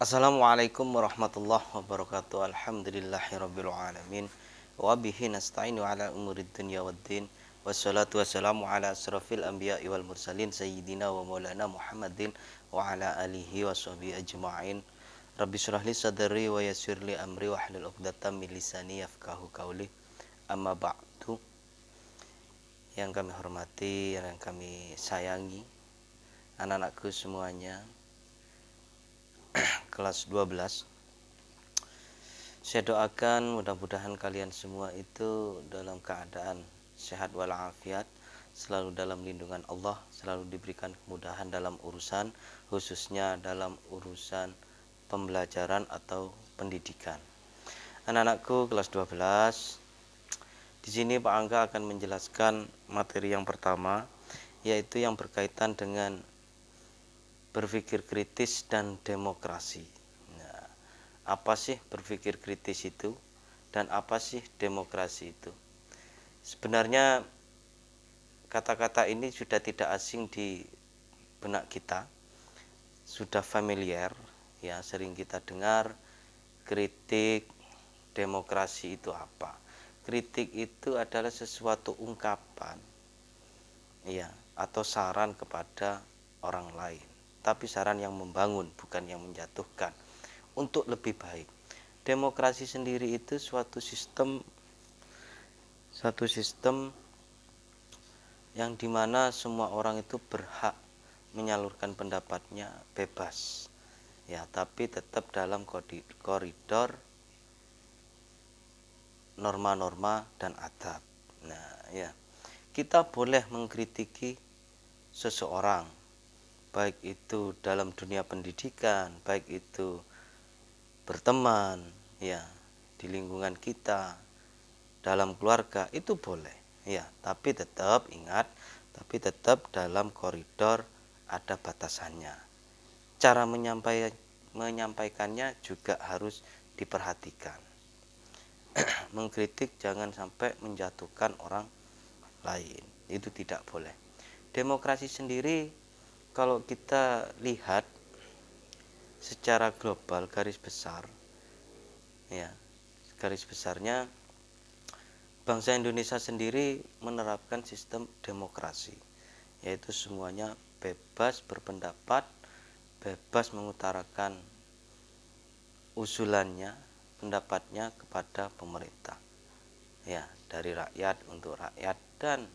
Assalamualaikum warahmatullahi wabarakatuh. Alhamdulillahirabbil alamin. Wa bihi nasta'inu ala umurid dunya waddin. Wassalatu wassalamu ala asrafil anbiya'i wal mursalin sayyidina wa maulana Muhammadin wa ala alihi wa sahbihi ajma'in. Rabbi shrah li sadri wa yassir li amri wa hlul 'uqdatam min lisani yafqahu qawli. Amma ba'du. Yang kami hormati, yang kami sayangi, anak-anakku semuanya, kelas 12. Saya doakan mudah-mudahan kalian semua itu dalam keadaan sehat walafiat, selalu dalam lindungan Allah, selalu diberikan kemudahan dalam urusan, khususnya dalam urusan pembelajaran atau pendidikan. Anak-anakku kelas 12, di sini Pak Angga akan menjelaskan materi yang pertama, yaitu yang berkaitan dengan berpikir kritis dan demokrasi. Nah, apa sih berpikir kritis itu dan apa sih demokrasi itu? Sebenarnya kata-kata ini sudah tidak asing di benak kita, sudah familiar, ya, sering kita dengar. Kritik, demokrasi itu apa? Kritik itu adalah sesuatu ungkapan, ya, atau saran kepada orang lain, tapi saran yang membangun, bukan yang menjatuhkan, untuk lebih baik. Demokrasi sendiri itu suatu sistem yang dimana semua orang itu berhak menyalurkan pendapatnya bebas, ya, tapi tetap dalam koridor norma-norma dan adab. Nah, ya, kita boleh mengkritiki seseorang, baik itu dalam dunia pendidikan, baik itu berteman, ya, di lingkungan kita, dalam keluarga, itu boleh, ya, tapi tetap ingat, tapi tetap dalam koridor, ada batasannya. Cara menyampaikannya juga harus diperhatikan. Mengkritik jangan sampai menjatuhkan orang lain, itu tidak boleh. Demokrasi sendiri kalau kita lihat secara global, garis besar, ya, garis besarnya bangsa Indonesia sendiri menerapkan sistem demokrasi, yaitu semuanya bebas berpendapat, bebas mengutarakan usulannya, pendapatnya kepada pemerintah, ya, dari rakyat untuk rakyat dan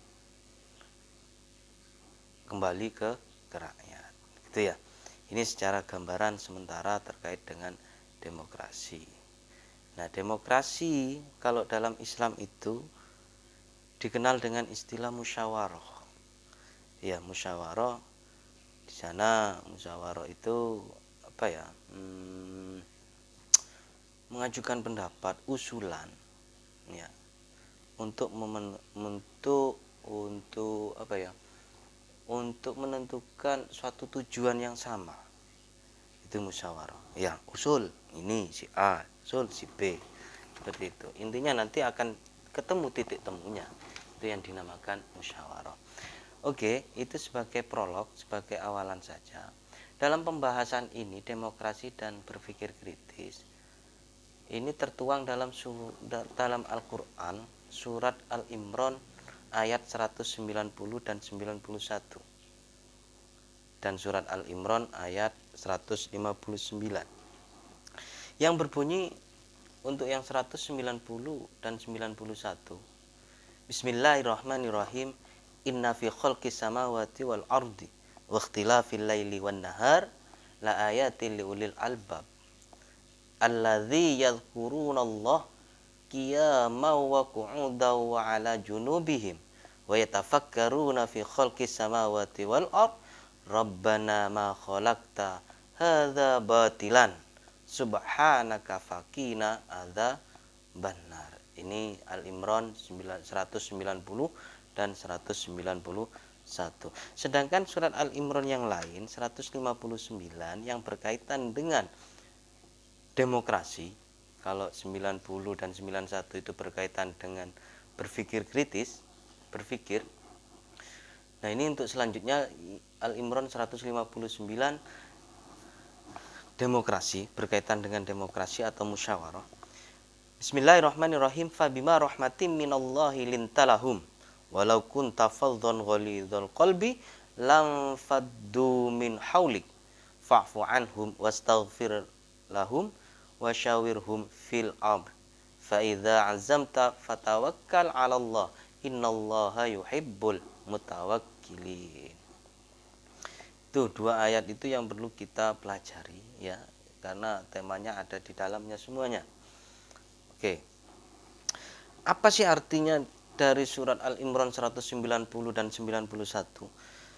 kembali ke rakyat, gitu ya. Ini secara gambaran sementara terkait dengan demokrasi. Nah, demokrasi kalau dalam Islam itu dikenal dengan istilah musyawarah. Ya, musyawarah, di sana musyawarah itu apa ya? Mengajukan pendapat, usulan, ya, untuk apa ya? Untuk menentukan suatu tujuan yang sama. Itu musyawarah. Ya, usul ini si A, usul si B. Seperti itu. Intinya nanti akan ketemu titik temunya. Itu yang dinamakan musyawarah. Oke, itu sebagai prolog, sebagai awalan saja. Dalam pembahasan ini, demokrasi dan berpikir kritis, ini tertuang dalam Al-Quran, surat Al-Imran ayat 190 dan 91, dan surat Al-Imran ayat 159, yang berbunyi untuk yang 190 dan 91, Bismillahirrahmanirrahim. Inna fi khalqis samawati wal ardi wa ikhtilafil laili wan nahar la ayatin liulil albab alladzi yadhkurunallah qiyaman wa qu'udan wa ala junubihim wa yatafakkaruna fi khalqis samawati wal ard rabbana ma khalaqta hadza batilan subhanaka faqina adzabannar. Ini Al-Imran 190 dan 191. Sedangkan surat Al-Imran yang lain 159 yang berkaitan dengan demokrasi, kalau 90 dan 91 itu berkaitan dengan berpikir kritis, berpikir. Nah, ini untuk selanjutnya Al-Imran 159 demokrasi, berkaitan dengan demokrasi atau musyawarah. Bismillahirrahmanirrahim. Fabima rahmatim minallahi lintalahum walau kunta faddan ghalidhal qalbi lam faddu min haulik fa'fu anhum wastaghfir lahum wasyawirhum fil amr fa idza azamta fatawakkal 'ala Allah innallaha yuhibbul mutawakkilin. Itu dua ayat itu yang perlu kita pelajari ya, karena temanya ada di dalamnya semuanya. Oke. Apa sih artinya dari surat Al-Imran 190 dan 91?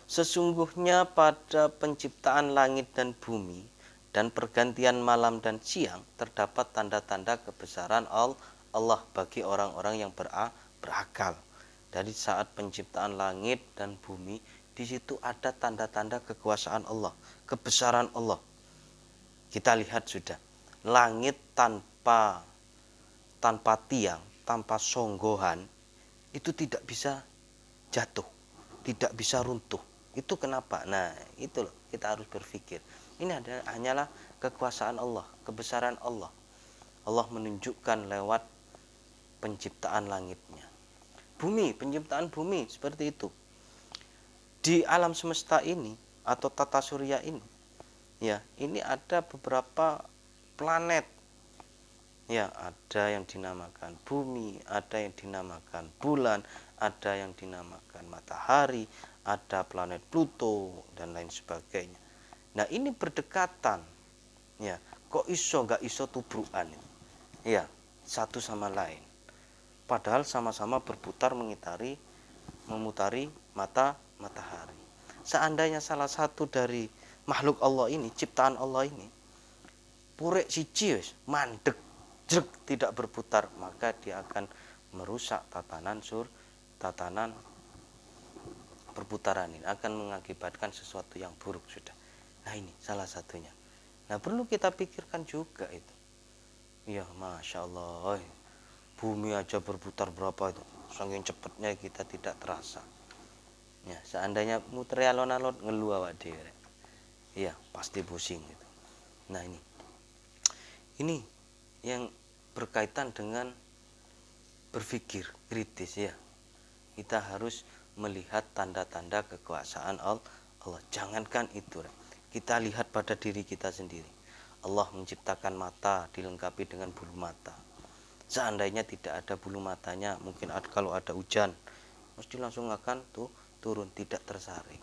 Sesungguhnya pada penciptaan langit dan bumi dan pergantian malam dan siang terdapat tanda-tanda kebesaran Allah bagi orang-orang yang berakal. Dari saat penciptaan langit dan bumi, di situ ada tanda-tanda kekuasaan Allah, kebesaran Allah. Kita lihat sudah, langit tanpa tiang, tanpa songgohan, itu tidak bisa jatuh, tidak bisa runtuh. Itu kenapa? Nah, itu loh, kita harus berpikir. Ini hanyalah kekuasaan Allah, kebesaran Allah. Allah menunjukkan lewat penciptaan langitnya. Bumi, penciptaan bumi seperti itu. Di alam semesta ini atau tata surya ini, ya, ini ada beberapa planet. Ya, ada yang dinamakan bumi, ada yang dinamakan bulan, ada yang dinamakan matahari, ada planet Pluto dan lain sebagainya. Nah, ini berdekatan. Ya, kok gak iso tubrukan? Ya, satu sama lain. Padahal sama-sama berputar memutari matahari. Seandainya salah satu dari makhluk Allah ini, ciptaan Allah ini, purek siji wis mandek, jrek, tidak berputar, maka dia akan merusak tatanan perputaran ini, akan mengakibatkan sesuatu yang buruk sudah. Nah, ini salah satunya. Nah, perlu kita pikirkan juga itu. Ya, Masya Allah, bumi aja berputar berapa itu, saking cepatnya kita tidak terasa. Ya, seandainya muter alon-alon ngeluh awak dhewe. Iya, pasti pusing gitu. Nah, ini yang berkaitan dengan berpikir kritis ya. Kita harus melihat tanda-tanda kekuasaan Allah. Jangankan itu, kita lihat pada diri kita sendiri. Allah menciptakan mata dilengkapi dengan bulu mata. Seandainya tidak ada bulu matanya, mungkin kalau ada hujan mesti langsung akan turun, tidak tersaring.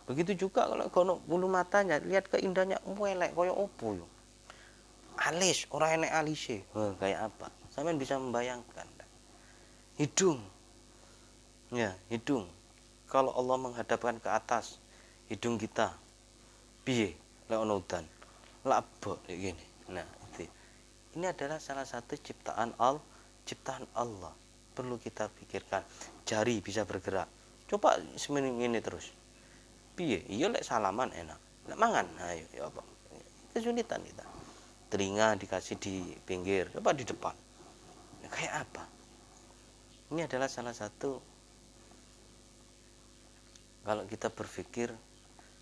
Begitu juga kalau bulu matanya, lihat keindahannya elek koyo opo yo. Alis, orang enek alise. Kayak apa? Sampean bisa membayangkan. Hidung. Ya, hidung. Kalau Allah menghadapkan ke atas hidung kita, piye lek ono udan? Labok kayak gini. Nah, itu. Ini adalah salah satu ciptaan Allah. Perlu kita pikirkan. Jari bisa bergerak. Coba semene terus. Piye? Iya lek salaman enak. Lek mangan, ayo ya apa? Kesulitan kita. Telinga dikasih di pinggir, coba di depan. Nah, kayak apa? Ini adalah salah satu, kalau kita berpikir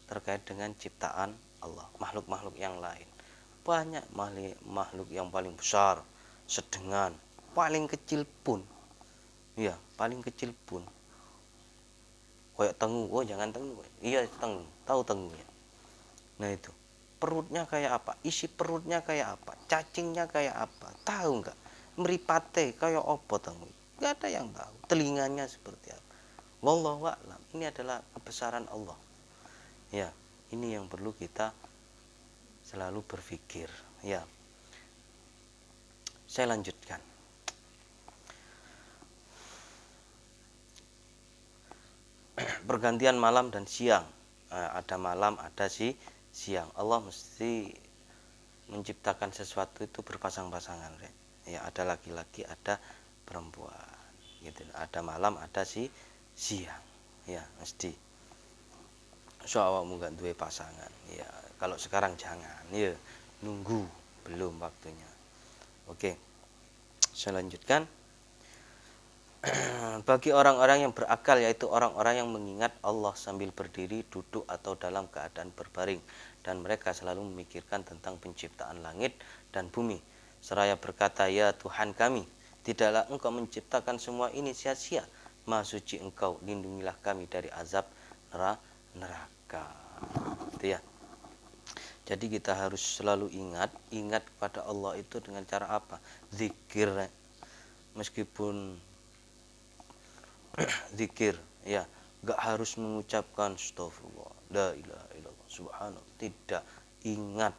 terkait dengan ciptaan Allah, makhluk-makhluk yang lain. Banyak makhluk yang paling besar, sedengan, paling kecil pun. Ya, paling kecil pun. Kayak tengu, jangan tengu. Iya, tengu, tahu tengu ya. Nah, itu. Perutnya kayak apa, isi perutnya kayak apa, cacingnya kayak apa, tahu nggak? Meripate kayak apa tahu? Nggak ada yang tahu. Telinganya seperti apa? Wallahu a'lam. Ini adalah kebesaran Allah. Ya, ini yang perlu kita selalu berpikir. Ya, saya lanjutkan. Pergantian malam dan siang. Ada malam, ada siang. Allah mesti menciptakan sesuatu itu berpasang-pasangan, ya, ada laki-laki, ada perempuan, gitu. Ada malam, ada siang, ya, mesti. So awakmu gak duwe pasangan, ya, kalau sekarang jangan, ya, nunggu, belum waktunya. Oke, saya lanjutkan. bagi orang-orang yang berakal, yaitu orang-orang yang mengingat Allah sambil berdiri, duduk, atau dalam keadaan berbaring, dan mereka selalu memikirkan tentang penciptaan langit dan bumi, seraya berkata, ya Tuhan kami, tidaklah engkau menciptakan semua ini sia-sia. Maha suci engkau, lindungilah kami dari azab neraka. Itu ya. Jadi kita harus selalu ingat kepada Allah itu dengan cara apa? Zikir. Meskipun zikir, ya, gak harus mengucapkan astagfirullah, la ilaha illallah, subhanallah. Tidak, ingat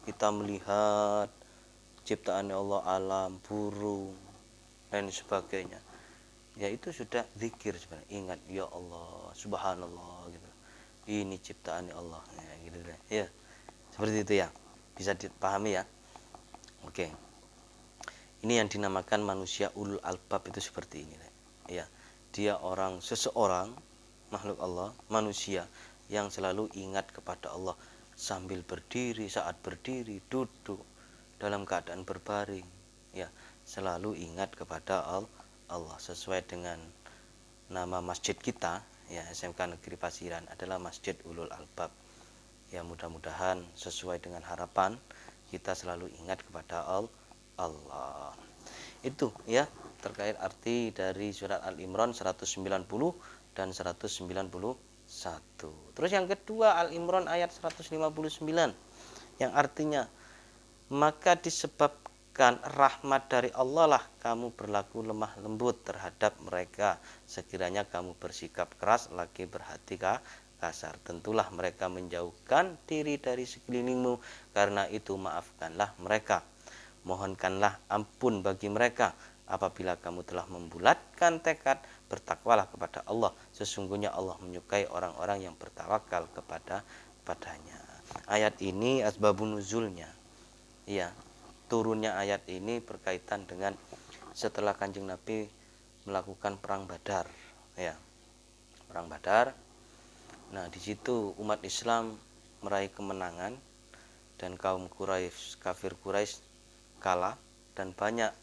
kita melihat ciptaan Allah, alam, burung, dan sebagainya. Ya itu sudah zikir sebenarnya. Ingat, ya Allah, subhanallah, gitu. Ini ciptaan Allah, ya, gitu deh. Ya, seperti itu ya. Bisa dipahami ya. Oke. Ini yang dinamakan manusia ulul albab itu seperti ini, ya. Dia seseorang makhluk Allah, manusia yang selalu ingat kepada Allah sambil berdiri, saat berdiri, duduk, dalam keadaan berbaring, ya, selalu ingat kepada Allah sesuai dengan nama masjid kita, ya, SMK Negeri Pasiran adalah Masjid Ulul Albab. Ya, mudah-mudahan sesuai dengan harapan kita selalu ingat kepada Allah. Itu ya terkait arti dari surat Al-Imran 190 dan 191. Terus yang kedua, Al-Imran ayat 159 yang artinya, maka disebabkan rahmat dari Allah lah kamu berlaku lemah lembut terhadap mereka. Sekiranya kamu bersikap keras lagi berhati kasar, tentulah mereka menjauhkan diri dari sekelilingmu. Karena itu maafkanlah mereka, mohonkanlah ampun bagi mereka. Apabila kamu telah membulatkan tekad, bertakwalah kepada Allah. Sesungguhnya Allah menyukai orang-orang yang bertawakal kepadanya. Ayat ini asbabun nuzulnya, ya, turunnya ayat ini berkaitan dengan setelah Kanjeng Nabi melakukan perang Badar, ya, perang Badar. Nah, di situ umat Islam meraih kemenangan dan kaum Quraisy, kafir Quraisy kalah, dan banyak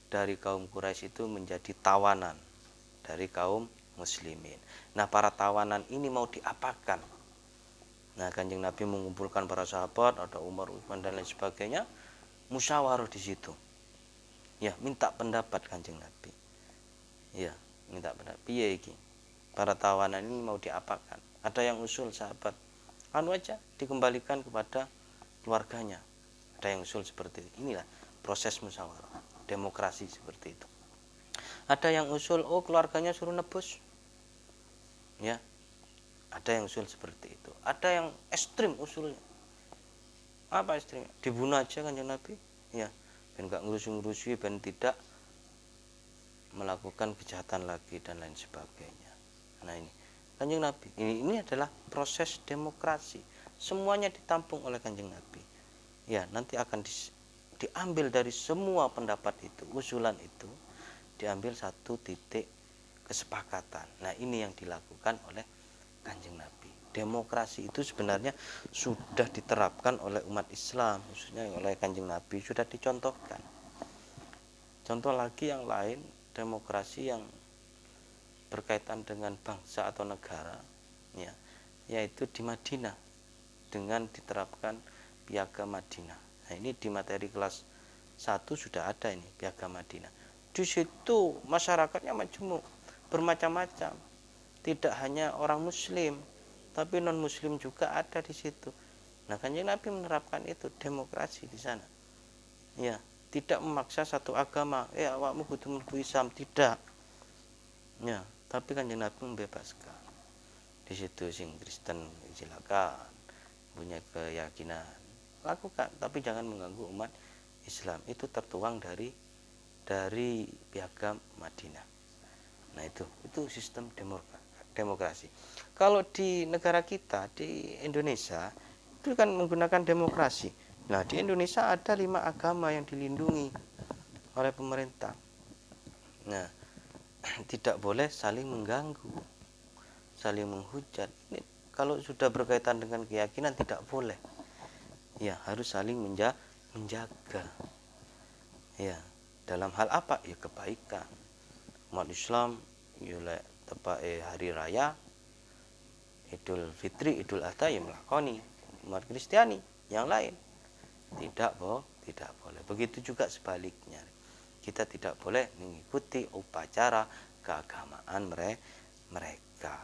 dari kaum Quraisy itu menjadi tawanan dari kaum muslimin. Nah, para tawanan ini mau diapakan? Nah, Kanjeng Nabi mengumpulkan para sahabat, ada Umar, Utsman dan lain sebagainya, musyawarah di situ. Ya, minta pendapat Kanjeng Nabi. Ya, minta pendapat. Piye iki? Para tawanan ini mau diapakan? Ada yang usul sahabat, anu aja dikembalikan kepada keluarganya. Ada yang usul seperti itu. Inilah proses musyawarah, demokrasi seperti itu. Ada yang usul, oh keluarganya suruh nebus. Ya, ada yang usul seperti itu. Ada yang ekstrim usulnya. Apa ekstrimnya? Dibunuh aja Kanjeng Nabi. Ya, ben gak ngurusi-ngurusi, ben tidak melakukan kejahatan lagi dan lain sebagainya. Nah, ini Kanjeng Nabi. Ini adalah proses demokrasi. Semuanya ditampung oleh Kanjeng Nabi. Ya, nanti akan diambil dari semua pendapat itu, usulan itu, diambil satu titik kesepakatan. Nah, ini yang dilakukan oleh Kanjeng Nabi. Demokrasi itu sebenarnya sudah diterapkan oleh umat Islam, khususnya oleh Kanjeng Nabi, sudah dicontohkan. Contoh lagi yang lain, demokrasi yang berkaitan dengan bangsa atau negara, ya, yaitu di Madinah dengan diterapkan Piagam Madinah. Nah, ini di materi kelas 1 sudah ada ini Piagam Madinah. Di situ masyarakatnya majemuk, bermacam-macam. Tidak hanya orang muslim, tapi non muslim juga ada di situ. Nah, Kanjeng Nabi menerapkan itu demokrasi di sana. Ya, tidak memaksa satu agama, awakmu kudu mlebu Islam, tidak. Ya, tapi Kanjeng Nabi membebaskan. Di situ sing Kristen silakan, punya keyakinan, lakukan, tapi jangan mengganggu umat Islam. Itu tertuang dari Piagam Madinah. Nah, itu sistem demokrasi. Kalau di negara kita, di Indonesia, itu kan menggunakan demokrasi. Nah, di Indonesia ada 5 agama yang dilindungi oleh pemerintah. Nah, tidak boleh saling mengganggu, saling menghujat. Ini kalau sudah berkaitan dengan keyakinan tidak boleh. Ya, harus saling menjaga. Ya, dalam hal apa? Ya, kebaikan. umat Islam yo lek tepake hari raya Idul Fitri, Idul Adha ya melakoni. Umat Kristiani yang lain tidak boleh. Begitu juga sebaliknya. Kita tidak boleh mengikuti upacara keagamaan mereka.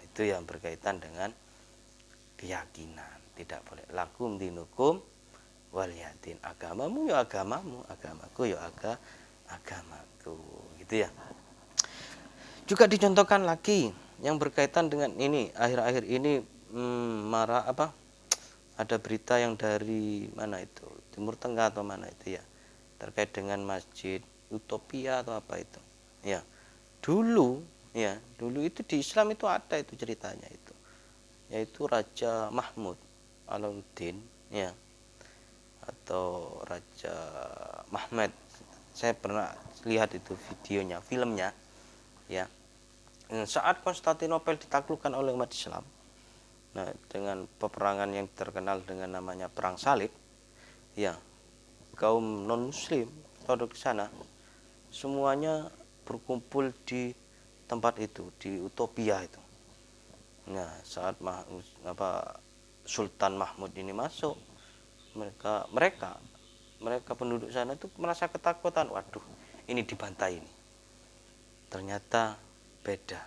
Itu yang berkaitan dengan keyakinan. Tidak boleh. Lakum dinukum waliyadin. Agamamu ya agamamu, agamaku ya agamaku. Gitu ya. Juga dicontohkan lagi yang berkaitan dengan ini akhir-akhir ini ada berita yang dari mana itu Timur Tengah atau mana itu ya terkait dengan Masjid Utopia atau apa itu ya dulu itu di Islam itu ada itu ceritanya itu yaitu Raja Mahmud Alauddin ya atau Raja Mahmud, saya pernah lihat itu videonya, filmnya ya. Saat Konstantinopel ditaklukkan oleh umat Islam, nah dengan peperangan yang terkenal dengan namanya Perang Salib, ya kaum non Muslim atau di sana semuanya berkumpul di tempat itu, di Utopia itu. Nah saat Sultan Mahmud ini masuk, mereka penduduk sana itu merasa ketakutan, waduh ini dibantai ini. Ternyata beda.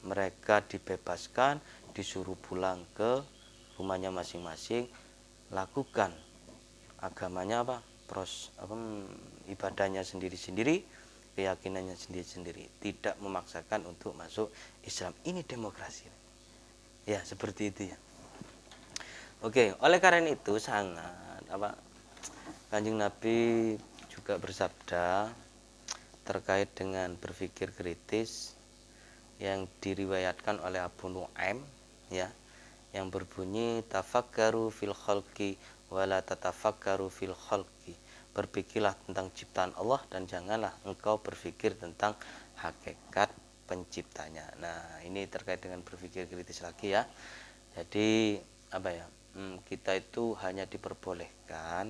Mereka dibebaskan, disuruh pulang ke rumahnya masing-masing, lakukan agamanya ibadahnya sendiri-sendiri, keyakinannya sendiri-sendiri, tidak memaksakan untuk masuk Islam. Ini demokrasi. Ya, seperti itu ya. Oke, oleh karena itu Kanjeng Nabi juga bersabda terkait dengan berpikir kritis yang diriwayatkan oleh Abu Nuaim ya, yang berbunyi tafakkaru fil khalqi wala tatafakkaru fil khalqi. Berpikirlah tentang ciptaan Allah dan janganlah engkau berpikir tentang hakikat penciptanya. Nah, ini terkait dengan berpikir kritis lagi ya. Jadi kita itu hanya diperintahkan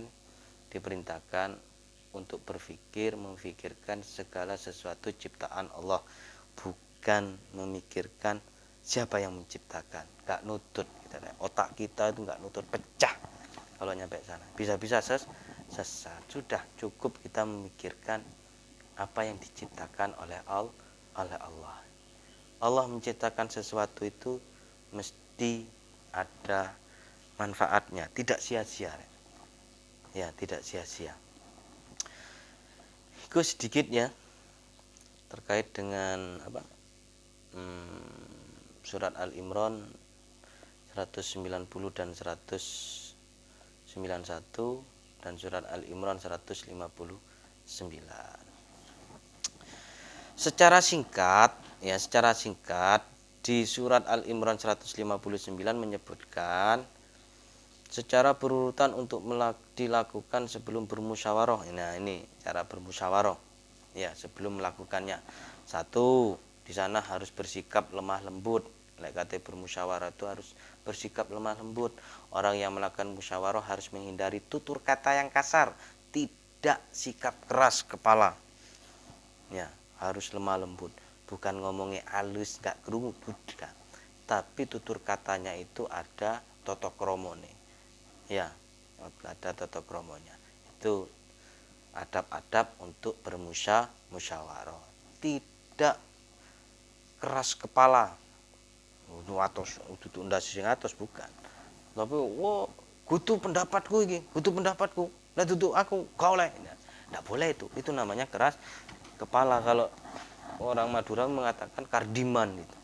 untuk memfikirkan segala sesuatu ciptaan Allah, bukan memikirkan siapa yang menciptakan. Gak nutut otak kita itu gak nutut, pecah kalau nyampe sana, bisa-bisa sesat. Sudah cukup kita memikirkan apa yang diciptakan oleh Allah. Allah menciptakan sesuatu itu mesti ada manfaatnya, tidak sia-sia ya, tidak sia-sia. Itu sedikit ya terkait dengan surat Al-Imran 190 dan 191 dan surat Al-Imran 159. Secara singkat di surat Al-Imran 159 menyebutkan secara berurutan untuk dilakukan sebelum bermusyawarah. Nah, ini cara bermusyawarah. Ya, sebelum melakukannya. 1, di sana harus bersikap lemah lembut. Kata bermusyawarah itu harus bersikap lemah lembut. Orang yang melakukan musyawarah harus menghindari tutur kata yang kasar, tidak sikap keras kepala. Ya, harus lemah lembut. Bukan ngomongnya halus, gak kerungu, bukan. Tapi tutur katanya itu ada toto kromone. Ya, ada tata kromonya. Itu adab-adab untuk bermusyawarah. Tidak keras kepala. Atos, itu ndak sing atos bukan. Tapi kudu pendapatku iki, kudu pendapatku. Lah duduk aku gak oleh. Ndak boleh itu. Itu namanya keras kepala. Kalau orang Madura mengatakan kardiman itu.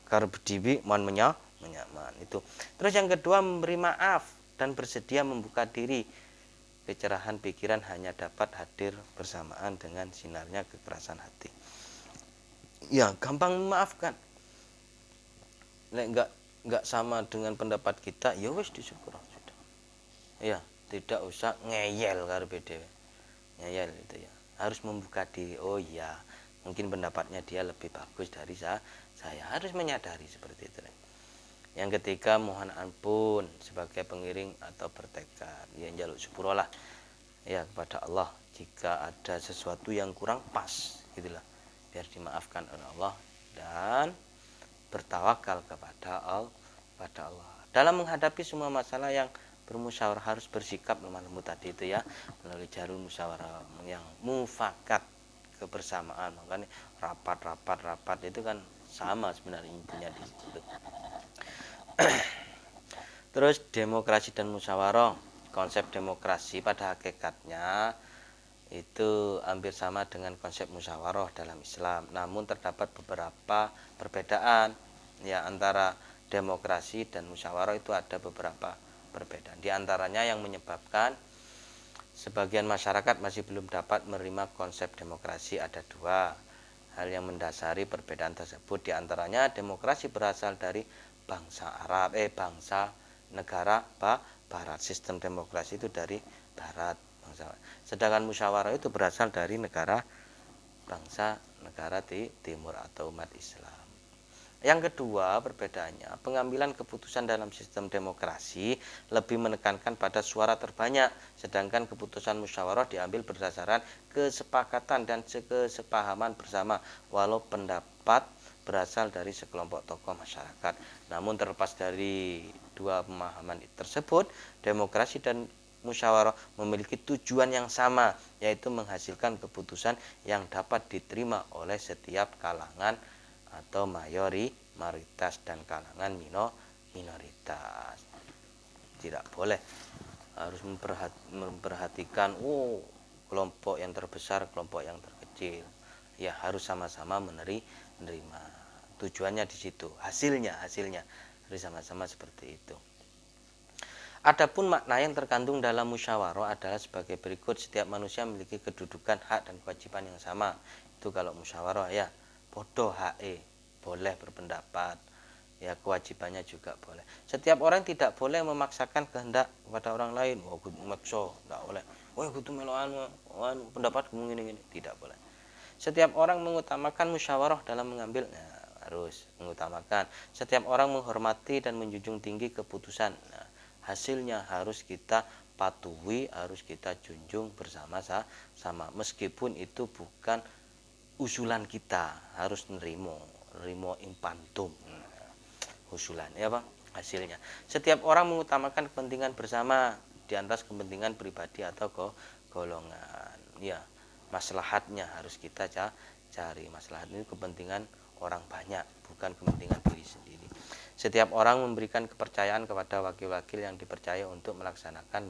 Karbdibi man menyaman itu. Terus yang kedua, memberi maaf dan bersedia membuka diri. Kecerahan pikiran hanya dapat hadir bersamaan dengan sinarnya kekerasan hati. Ya, gampang memaafkan. Nek enggak sama dengan pendapat kita, ya wis disyukur sudah. Ya, tidak usah ngeyel karepe dhewe. Ngeyel itu ya. Harus membuka diri. Oh iya, mungkin pendapatnya dia lebih bagus dari saya. Harus menyadari seperti itu. Yang ketiga, mohon ampun sebagai pengiring atau bertekad, ya njaluk sepuro lah ya kepada Allah jika ada sesuatu yang kurang pas, gitulah, biar dimaafkan oleh Allah dan bertawakal kepada Allah. Dalam menghadapi semua masalah yang bermusyawarah harus bersikap lemah lembut tadi itu ya, melalui jalur musyawarah yang mufakat, kebersamaan. Makanya rapat itu kan sama sebenarnya intinya di situ. Terus demokrasi dan musyawarah. Konsep demokrasi pada hakikatnya itu hampir sama dengan konsep musyawarah dalam Islam. Namun terdapat beberapa perbedaan ya antara demokrasi dan musyawarah, itu ada beberapa perbedaan. Di antaranya yang menyebabkan sebagian masyarakat masih belum dapat menerima konsep demokrasi ada dua hal yang mendasari perbedaan tersebut. Di antaranya demokrasi berasal dari bangsa negara barat. Sistem demokrasi itu dari barat. Sedangkan musyawarah itu berasal dari negara di timur atau umat Islam. Yang kedua perbedaannya, pengambilan keputusan dalam sistem demokrasi lebih menekankan pada suara terbanyak, sedangkan keputusan musyawarah diambil berdasarkan kesepakatan dan kesepahaman bersama, walau pendapat berasal dari sekelompok tokoh masyarakat. Namun terlepas dari dua pemahaman tersebut, demokrasi dan musyawarah memiliki tujuan yang sama, yaitu menghasilkan keputusan yang dapat diterima oleh setiap kalangan atau mayoritas dan kalangan minoritas. Tidak boleh harus memperhatikan kelompok yang terbesar, kelompok yang terkecil. Ya harus sama-sama menerima. Tujuannya di situ, hasilnya harus sama-sama seperti itu. Adapun makna yang terkandung dalam musyawarah adalah sebagai berikut. Setiap manusia memiliki kedudukan, hak dan kewajiban yang sama. Itu kalau musyawarah ya. Podo hae, boleh berpendapat. Ya kewajibannya juga boleh. Setiap orang tidak boleh memaksakan kehendak kepada orang lain. Kudu makso, enggak boleh. Kudu meloan pendapat gini, tidak boleh. Setiap orang mengutamakan musyawarah dalam mengambil, harus mengutamakan. Setiap orang menghormati dan menjunjung tinggi keputusan. Hasilnya harus kita patuhi, harus kita junjung bersama-sama, meskipun itu bukan usulan kita, harus nerimo impantum usulan ya Bang, hasilnya. Setiap orang mengutamakan kepentingan bersama di atas kepentingan pribadi atau golongan. Ya, maslahatnya harus kita cari. Maslahat ini kepentingan orang banyak, bukan kepentingan diri sendiri. Setiap orang memberikan kepercayaan kepada wakil-wakil yang dipercaya untuk melaksanakan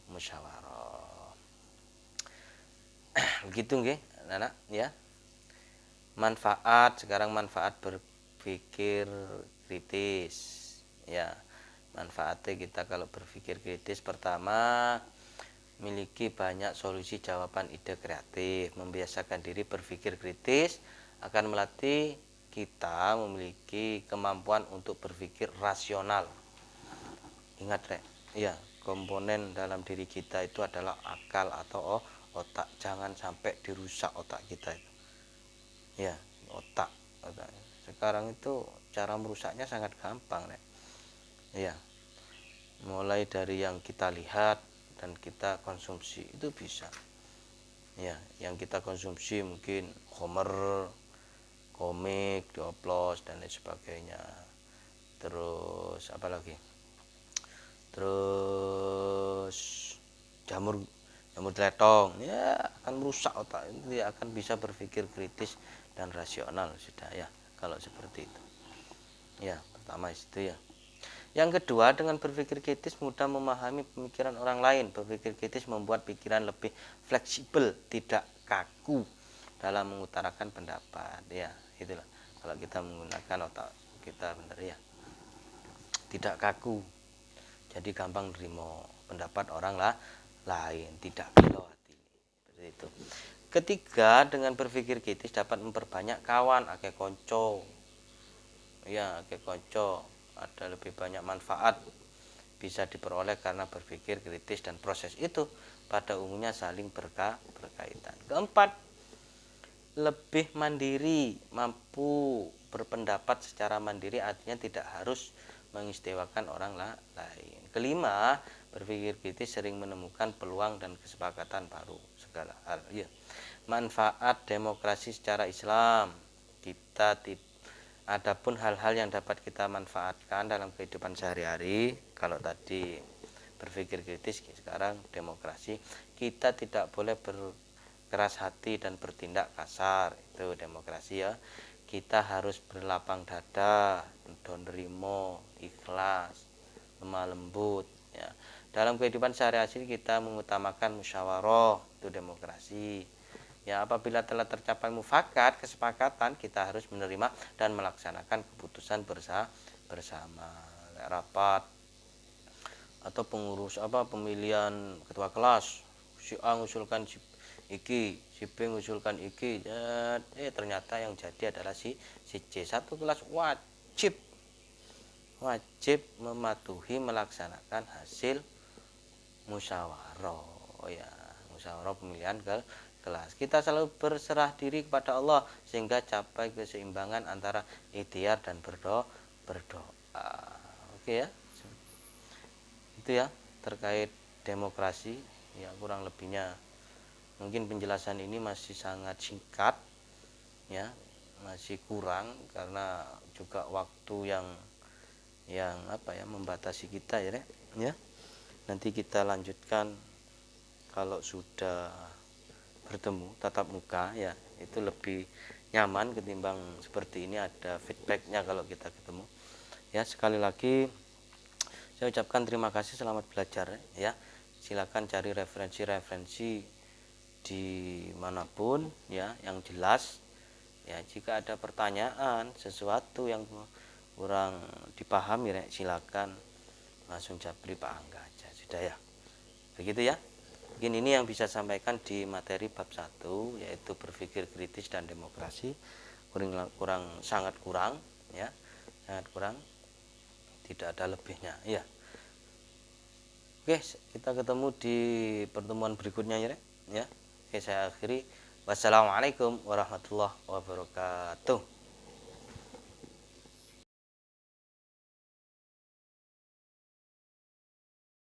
musyawarah. Begitu nggih, anak ya. Sekarang manfaat berpikir kritis. Ya, manfaatnya kita kalau berpikir kritis, pertama, memiliki banyak solusi jawaban ide kreatif. Membiasakan diri berpikir kritis akan melatih kita memiliki kemampuan untuk berpikir rasional. Ingat Rek, ya, komponen dalam diri kita itu adalah akal atau otak. Jangan sampai dirusak otak kita itu. Ya, otak. Sekarang itu cara merusaknya sangat gampang Rek. Ya, mulai dari yang kita lihat dan kita konsumsi itu bisa. Ya, yang kita konsumsi mungkin komik dioplos dan lain sebagainya. Terus apa lagi? Terus jamur teletong ya akan merusak otak, dia akan bisa berpikir kritis dan rasional sudah ya kalau seperti itu. Ya, pertama itu ya. Yang kedua, dengan berpikir kritis mudah memahami pemikiran orang lain. Berpikir kritis membuat pikiran lebih fleksibel, tidak kaku dalam mengutarakan pendapat. Ya, itulah. Kalau kita menggunakan otak kita benar ya. Tidak kaku. Jadi gampang nerima pendapat orang lain, tidak gelo hati. Seperti itu. Ketiga, dengan berpikir kritis dapat memperbanyak kawan, akeh konco. Ya, akeh konco. Ada lebih banyak manfaat bisa diperoleh karena berpikir kritis dan proses itu pada umumnya saling berkaitan. Keempat, lebih mandiri, mampu berpendapat secara mandiri, artinya tidak harus mengistimewakan orang lain. Kelima, berpikir kritis sering menemukan peluang dan kesepakatan baru. segala hal ya. Manfaat demokrasi secara Islam, kita adapun hal-hal yang dapat kita manfaatkan dalam kehidupan sehari-hari. Kalau tadi berpikir kritis, sekarang demokrasi, kita tidak boleh berkeras hati dan bertindak kasar, itu demokrasi ya. Kita harus berlapang dada, donerimo, ikhlas, lemah lembut ya. Dalam kehidupan sehari-hari kita mengutamakan musyawarah, itu demokrasi ya. Apabila telah tercapai mufakat, kesepakatan, kita harus menerima dan melaksanakan keputusan bersama. Rapat atau pengurus pemilihan ketua kelas, si A mengusulkan si iki, si B mengusulkan iki, ternyata yang jadi adalah si C. Satu kelas wajib mematuhi melaksanakan hasil musyawarah ya, musyawarah pemilihan kelas. Kita selalu berserah diri kepada Allah sehingga capai keseimbangan antara ikhtiar dan berdoa. Oke ya, itu ya terkait demokrasi ya, kurang lebihnya mungkin penjelasan ini masih sangat singkat ya, masih kurang karena juga waktu yang membatasi kita ya. Nanti kita lanjutkan kalau sudah bertemu tatap muka ya, itu lebih nyaman ketimbang seperti ini ada feedbacknya kalau kita ketemu ya. Sekali lagi saya ucapkan terima kasih, selamat belajar ya. Silakan cari referensi di manapun ya yang jelas ya. Jika ada pertanyaan, sesuatu yang kurang dipahami ya, silakan langsung japri Pak Angga aja sudah ya. Begitu ya. Mungkin ini yang bisa sampaikan di materi bab 1 yaitu berpikir kritis dan demokrasi. Sangat kurang ya. Sangat kurang. Tidak ada lebihnya ya. Oke, kita ketemu di pertemuan berikutnya ya. Oke, saya akhiri. Wassalamualaikum warahmatullahi wabarakatuh.